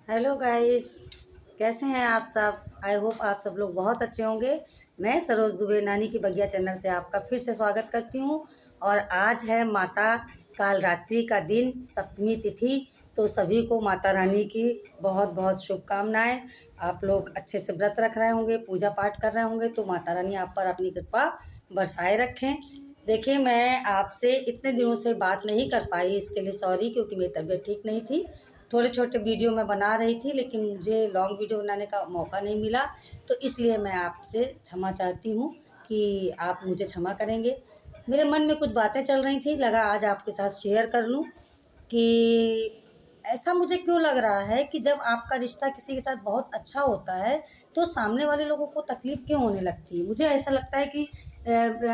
Hello guys. कैसे हैं आप सब? आई होप आप सब लोग बहुत अच्छे होंगे। मैं सरोज दुबे नानी की बगिया चैनल से आपका फिर से स्वागत करती हूँ। और आज है माता कालरात्रि का दिन, सप्तमी तिथि। तो सभी को माता रानी की बहुत बहुत शुभकामनाएं। आप लोग अच्छे से व्रत रख रहे होंगे, पूजा पाठ कर रहे होंगे, तो माता रानी आप पर अपनी कृपा बरसाए रखें। देखिए, मैं आपसे इतने दिनों से बात नहीं कर पाई, इसके लिए सॉरी, क्योंकि मेरी तबीयत ठीक नहीं थी। थोड़े छोटे वीडियो मैं बना रही थी, लेकिन मुझे लॉन्ग वीडियो बनाने का मौका नहीं मिला। तो इसलिए मैं आपसे क्षमा चाहती हूँ कि आप मुझे क्षमा करेंगे। मेरे मन में कुछ बातें चल रही थी, लगा आज आपके साथ शेयर कर लूँ कि ऐसा मुझे क्यों लग रहा है कि जब आपका रिश्ता किसी के साथ बहुत अच्छा होता है तो सामने वाले लोगों को तकलीफ़ क्यों होने लगती है। मुझे ऐसा लगता है कि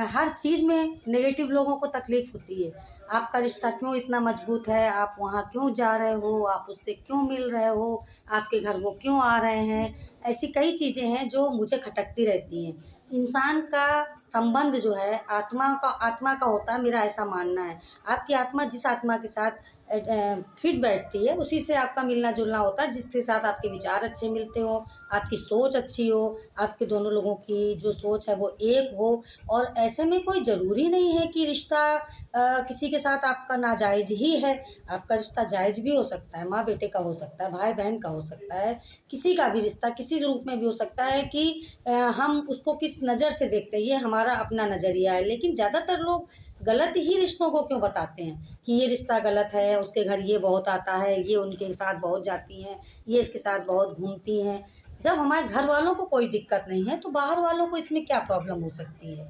हर चीज़ में नेगेटिव लोगों को तकलीफ़ होती है। आपका रिश्ता क्यों इतना मजबूत है, आप वहाँ क्यों जा रहे हो, आप उससे क्यों मिल रहे हो, आपके घर वो क्यों आ रहे हैं। ऐसी कई चीज़ें हैं जो मुझे खटकती रहती हैं। इंसान का संबंध जो है आत्मा का होता है, मेरा ऐसा मानना है। आपकी आत्मा जिस आत्मा के साथ फिट बैठती है, उसी से आपका मिलना जुलना होता है, जिसके साथ आपके विचार अच्छे मिलते हो, आपकी सोच अच्छी हो, आपके दोनों लोगों की जो सोच है वो एक हो। और ऐसे में कोई ज़रूरी नहीं है कि रिश्ता किसी के साथ आपका नाजायज़ ही है। आपका रिश्ता जायज़ भी हो सकता है, माँ बेटे का हो सकता है, भाई बहन का हो सकता है, किसी का भी रिश्ता किसी रूप में भी हो सकता है कि हम उसको किस नज़र से देखते हैं, ये हमारा अपना नज़रिया है। लेकिन ज़्यादातर लोग गलत ही रिश्तों को क्यों बताते हैं कि ये रिश्ता गलत है, उसके घर ये बहुत आता है, ये उनके साथ बहुत जाती हैं, ये इसके साथ बहुत घूमती हैं। जब हमारे घर वालों को कोई दिक्कत नहीं है तो बाहर वालों को इसमें क्या प्रॉब्लम हो सकती है।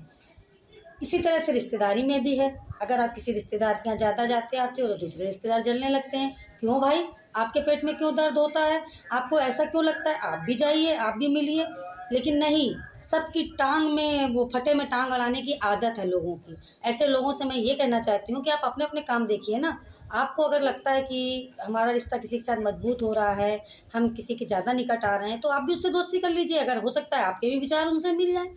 इसी तरह से रिश्तेदारी में भी है। अगर आप किसी रिश्तेदार के यहाँ ज़्यादा जाते आते हो तो दूसरे रिश्तेदार जलने लगते हैं। क्यों भाई? आपके पेट में क्यों दर्द होता है? आपको ऐसा क्यों लगता है? आप भी जाइए, आप भी मिलिए। लेकिन नहीं, सबकी टांग में वो फटे में टांग अड़ाने की आदत है लोगों की। ऐसे लोगों से मैं ये कहना चाहती हूँ कि आप अपने अपने काम देखिए ना। आपको अगर लगता है कि हमारा रिश्ता किसी के साथ मजबूत हो रहा है, हम किसी के ज़्यादा निकट आ रहे हैं, तो आप भी उससे दोस्ती कर लीजिए। अगर हो सकता है आपके भी विचार उनसे मिल जाए।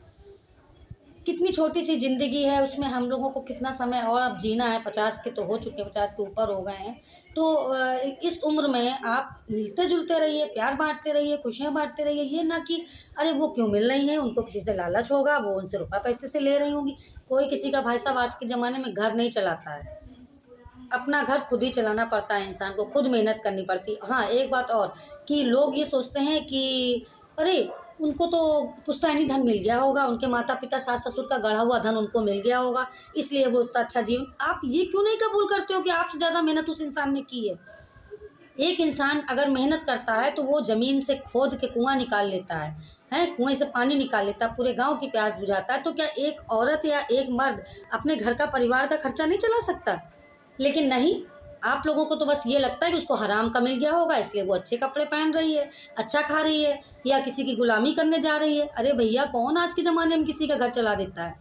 कितनी छोटी सी ज़िंदगी है, उसमें हम लोगों को कितना समय और अब जीना है। 50 के तो हो चुके हैं, 50 के ऊपर हो गए हैं। तो इस उम्र में आप मिलते जुलते रहिए, प्यार बांटते रहिए, खुशियाँ बांटते रहिए। ये ना कि अरे वो क्यों मिल रही हैं, उनको किसी से लालच होगा, वो उनसे रुपये पैसे से ले रही होंगी। कोई किसी का, भाई साहब, आज के ज़माने में घर नहीं चलाता है। अपना घर खुद ही चलाना पड़ता है, इंसान को खुद मेहनत करनी पड़ती है। हाँ, एक बात और, कि लोग ये सोचते हैं कि अरे उनको तो पुश्तैनी धन मिल गया होगा, उनके माता पिता सास ससुर का गढ़ा हुआ धन उनको मिल गया होगा, इसलिए वो इतना अच्छा जीवन। आप ये क्यों नहीं कबूल करते हो कि आपसे ज़्यादा मेहनत उस इंसान ने की है। एक इंसान अगर मेहनत करता है तो वो ज़मीन से खोद के कुआं निकाल लेता है कुएं से पानी निकाल लेता है, पूरे गांव की प्यास बुझाता है। तो क्या एक औरत या एक मर्द अपने घर का, परिवार का खर्चा नहीं चला सकता? लेकिन नहीं, आप लोगों को तो बस ये लगता है कि उसको हराम का मिल गया होगा, इसलिए वो अच्छे कपड़े पहन रही है, अच्छा खा रही है, या किसी की गुलामी करने जा रही है। अरे भैया, कौन आज के ज़माने में किसी का घर चला देता है?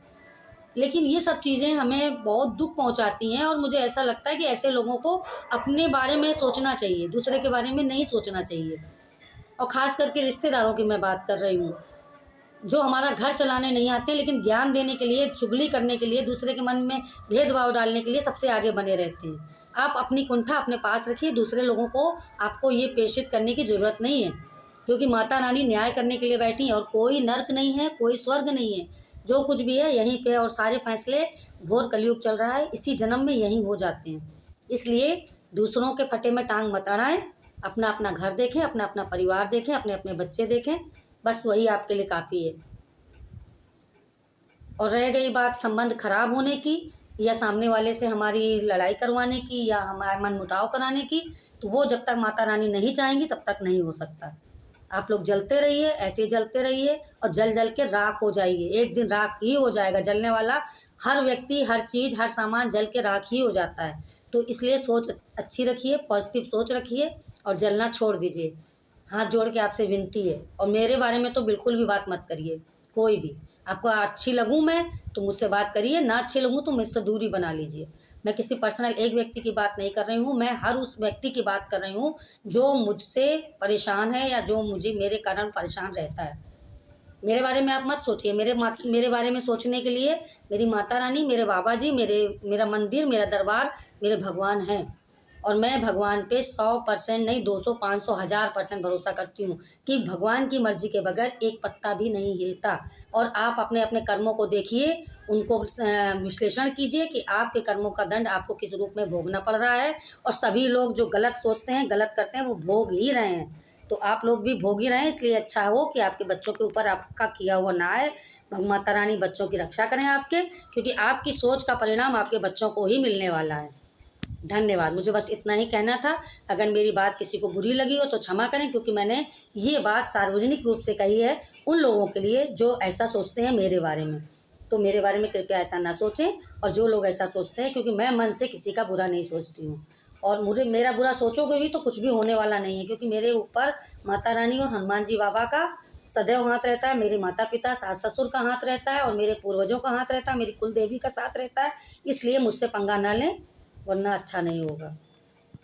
लेकिन ये सब चीज़ें हमें बहुत दुख पहुंचाती हैं, और मुझे ऐसा लगता है कि ऐसे लोगों को अपने बारे में सोचना चाहिए, दूसरे के बारे में नहीं सोचना चाहिए। और ख़ास करके रिश्तेदारों की मैं बात कर रही हूँ, जो हमारा घर चलाने नहीं आते, लेकिन ज्ञान देने के लिए, चुगली करने के लिए, दूसरे के मन में भेदभाव डालने के लिए सबसे आगे बने रहते हैं। आप अपनी कुंठा अपने पास रखिए, दूसरे लोगों को आपको ये प्रेषित करने की ज़रूरत नहीं है, क्योंकि माता रानी न्याय करने के लिए बैठी हैं। और कोई नर्क नहीं है, कोई स्वर्ग नहीं है, जो कुछ भी है यहीं पे। और सारे फैसले, घोर कलयुग चल रहा है, इसी जन्म में यहीं हो जाते हैं। इसलिए दूसरों के फटे में टांग मत अड़ाएं, अपना अपना घर देखें, अपना अपना परिवार देखें, अपने अपने बच्चे देखें, बस वही आपके लिए काफ़ी है। और रह गई बात संबंध खराब होने की, या सामने वाले से हमारी लड़ाई करवाने की, या हमारा मनमुटाव कराने की, तो वो जब तक माता रानी नहीं चाहेंगी तब तक नहीं हो सकता। आप लोग जलते रहिए, ऐसे ही जलते रहिए, और जल जल के राख हो जाइए। एक दिन राख ही हो जाएगा, जलने वाला हर व्यक्ति, हर चीज़, हर सामान जल के राख ही हो जाता है। तो इसलिए सोच अच्छी रखिए, पॉजिटिव सोच रखिए, और जलना छोड़ दीजिए। हाथ जोड़ के आपसे विनती है। और मेरे बारे में तो बिल्कुल भी बात मत करिए, कोई भी। आपको अच्छी लगूँ मैं तो मुझसे बात करिए, ना अच्छी लगूँ तो मुझसे दूरी बना लीजिए। मैं किसी पर्सनल एक व्यक्ति की बात नहीं कर रही हूँ, मैं हर उस व्यक्ति की बात कर रही हूँ जो मुझसे परेशान है, या जो मुझे मेरे कारण परेशान रहता है। मेरे बारे में आप मत सोचिए। मेरे बारे में सोचने के लिए मेरी माता रानी, मेरे बाबा जी, मेरा मंदिर, मेरा दरबार, मेरे भगवान हैं। और मैं भगवान पे 100% नहीं, 200, 500, 1000% भरोसा करती हूँ कि भगवान की मर्जी के बगैर एक पत्ता भी नहीं हिलता। और आप अपने अपने कर्मों को देखिए, उनको विश्लेषण कीजिए कि आपके कर्मों का दंड आपको किस रूप में भोगना पड़ रहा है। और सभी लोग जो गलत सोचते हैं, गलत करते हैं, वो भोग ही रहे हैं। तो आप लोग भी भोग ही रहे हैं, इसलिए अच्छा हो कि आपके बच्चों के ऊपर आपका किया हुआ ना आए। माता रानी बच्चों की रक्षा करें आपके, क्योंकि आपकी सोच का परिणाम आपके बच्चों को ही मिलने वाला है। धन्यवाद। मुझे बस इतना ही कहना था। अगर मेरी बात किसी को बुरी लगी हो तो क्षमा करें, क्योंकि मैंने ये बात सार्वजनिक रूप से कही है उन लोगों के लिए जो ऐसा सोचते हैं मेरे बारे में। तो मेरे बारे में कृपया ऐसा ना सोचें। और जो लोग ऐसा सोचते हैं, क्योंकि मैं मन से किसी का बुरा नहीं सोचती हूँ, और मुझे मेरा बुरा सोचोगे भी तो कुछ भी होने वाला नहीं है, क्योंकि मेरे ऊपर माता रानी और हनुमान जी बाबा का सदैव हाथ रहता है। मेरे माता पिता, सास ससुर का हाथ रहता है, और मेरे पूर्वजों का हाथ रहता है, मेरी कुल देवी का साथ रहता है। इसलिए मुझसे पंगा ना लें, वरना अच्छा नहीं होगा।